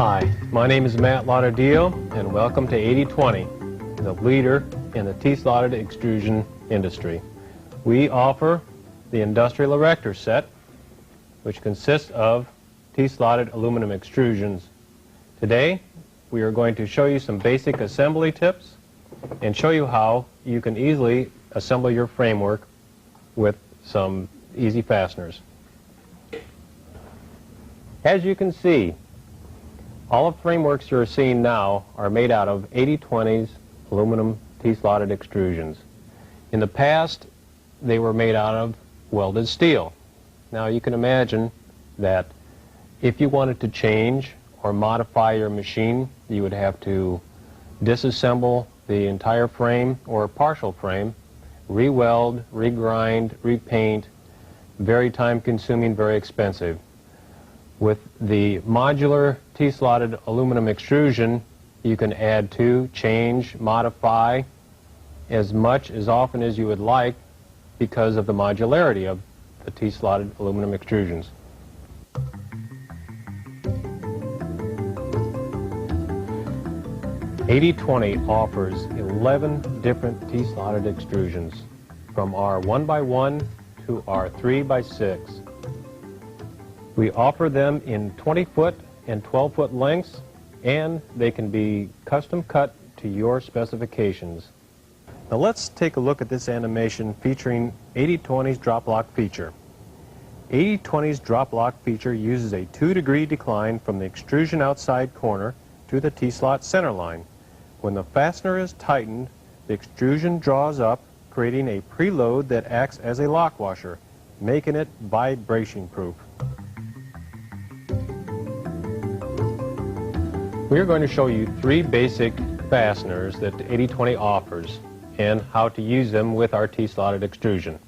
Hi, my name is Matt Lauderdale, and welcome to 8020, the leader in the T-slotted extrusion industry. We offer the industrial erector set, which consists of T-slotted aluminum extrusions. Today, we are going to show you some basic assembly tips and show you how you can easily assemble your framework with some easy fasteners. As you can see, all of the frameworks you're seeing now are made out of 8020's aluminum T-slotted extrusions. In the past, they were made out of welded steel. Now you can imagine that if you wanted to change or modify your machine, you would have to disassemble the entire frame or partial frame, re-weld, re-grind, repaint, very time-consuming, very expensive. With the modular T-slotted aluminum extrusion, you can add to, change, modify as much, as often as you would like because of the modularity of the T-slotted aluminum extrusions. "8020 offers 11 different T-slotted extrusions, from our 1x1 to our 3x6. We offer them in 20-foot and 12-foot lengths, and they can be custom cut to your specifications. Now let's take a look at this animation featuring 8020's drop lock feature. 8020's drop lock feature uses a 2-degree decline from the extrusion outside corner to the T-slot center line. When the fastener is tightened, the extrusion draws up, creating a preload that acts as a lock washer, making it vibration proof. We are going to show you 3 basic fasteners that 8020 offers and how to use them with our T-slotted extrusion.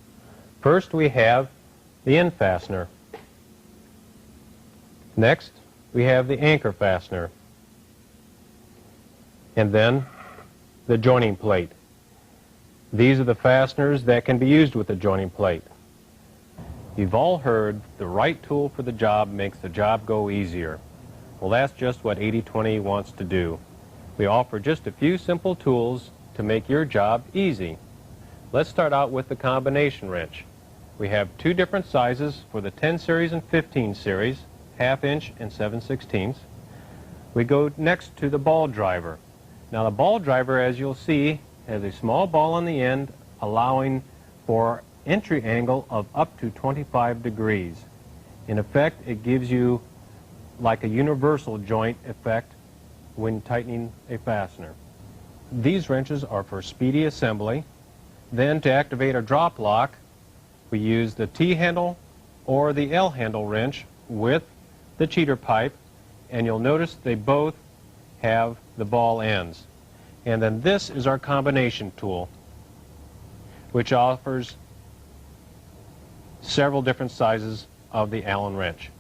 First, we have the end fastener. Next, we have the anchor fastener. And then the joining plate. These are the fasteners that can be used with the joining plate. You've all heard the right tool for the job makes the job go easier. Well, that's just what 8020 wants to do. We offer just a few simple tools to make your job easy. Let's start out with the combination wrench. We have 2 different sizes for the 10 series and 15 series, 1/2 inch and 7/16. We go next to the ball driver. Now the ball driver, as you'll see, has a small ball on the end, allowing for entry angle of up to 25 degrees. In effect, it gives you like a universal joint effect when tightening a fastener. These wrenches are for speedy assembly. Then to activate our drop lock, we use the T-handle or the L-handle wrench with the cheater pipe, and you'll notice they both have the ball ends. And then this is our combination tool, which offers several different sizes of the Allen wrench.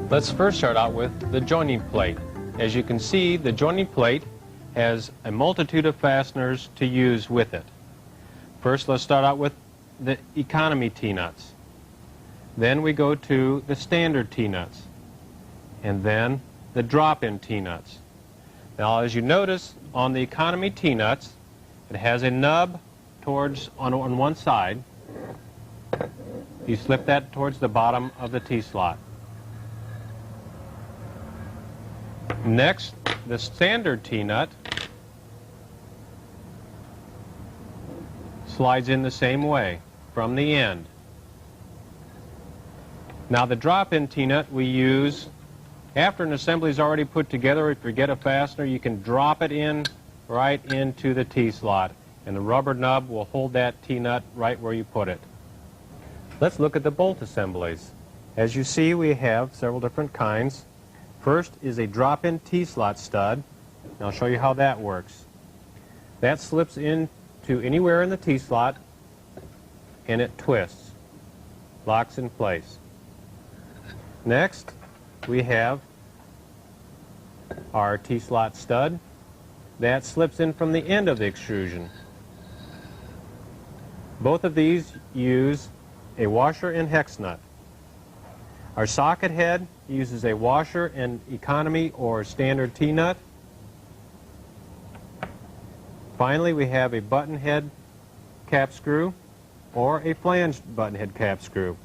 Let's first start out with the joining plate. As you can see, the joining plate has a multitude of fasteners to use with it. First, let's start out with the economy T-nuts. Then we go to the standard T-nuts, and then the drop-in T-nuts. Now, as you notice, on the economy T-nuts, it has a nub on one side. You slip that towards the bottom of the T-slot. Next, the standard T-nut slides in the same way from the end. Now the drop-in T-nut we use after an assembly is already put together. If you get a fastener, you can drop it in right into the T-slot, and the rubber nub will hold that T-nut right where you put it. Let's look at the bolt assemblies. As you see, we have several different kinds. First is a drop-in T-slot stud. And I'll show you how that works. That slips into anywhere in the T-slot, and it twists, locks in place. Next, we have our T-slot stud. That slips in from the end of the extrusion. Both of these use a washer and hex nut. Our socket head uses a washer and economy or standard T-nut. Finally, we have a button head cap screw or a flanged button head cap screw.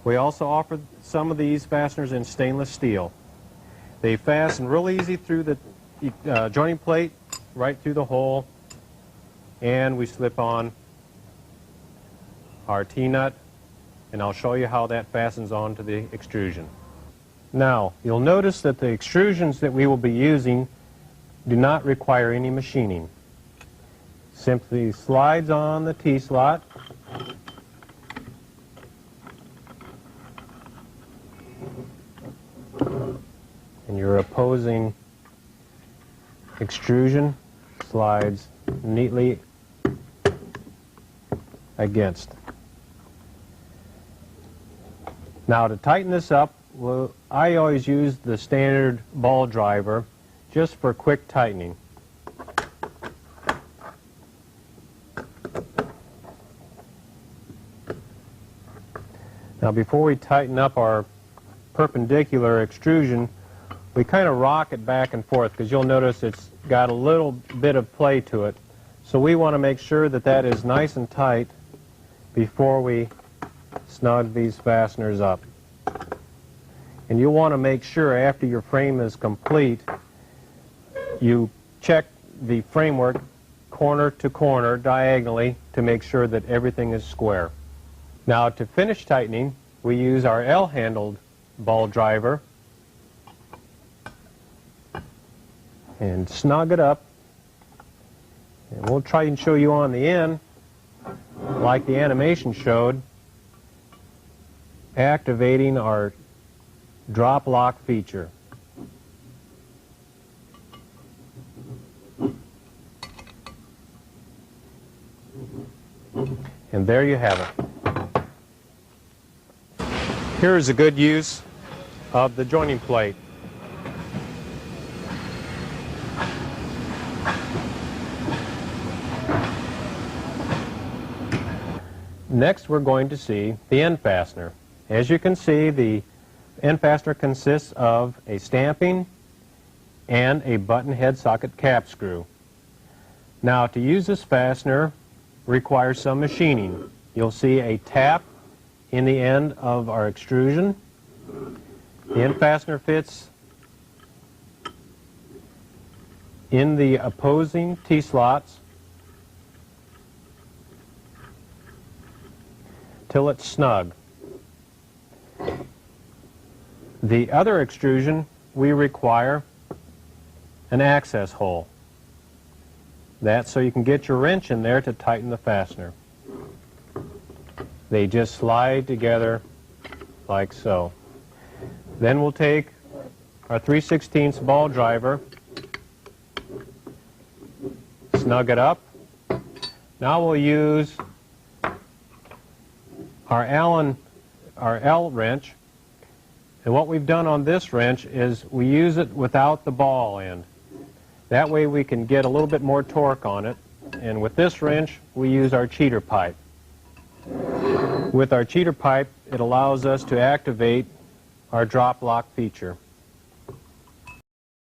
We also offer some of these fasteners in stainless steel. They fasten real easy through the joining plate, right through the hole, and we slip on our T-nut, and I'll show you how that fastens onto the extrusion. Now, you'll notice that the extrusions that we will be using do not require any machining. Simply slides on the T-slot, and your opposing extrusion slides neatly against. Now to tighten this up, I always use the standard ball driver just for quick tightening. Now before we tighten up our perpendicular extrusion, we kind of rock it back and forth because you'll notice it's got a little bit of play to it. So we want to make sure that that is nice and tight before we snug these fasteners up. And you'll want to make sure after your frame is complete, you check the framework corner to corner diagonally to make sure that everything is square. Now to finish tightening, we use our L-handled ball driver and snug it up. And we'll try and show you on the end, like the animation showed, activating our drop lock feature. And there you have it. Here is a good use of the joining plate. Next, we're going to see the end fastener. As you can see, the end fastener consists of a stamping and a button head socket cap screw. Now, to use this fastener requires some machining. You'll see a tap in the end of our extrusion. The end fastener fits in the opposing T-slots till it's snug. The other extrusion, we require an access hole. That's so you can get your wrench in there to tighten the fastener. They just slide together like so. Then we'll take our 3/16 ball driver, snug it up. Now we'll use our L wrench, and what we've done on this wrench is we use it without the ball end. That way we can get a little bit more torque on it, and with this wrench we use our cheater pipe. With our cheater pipe, it allows us to activate our drop lock feature.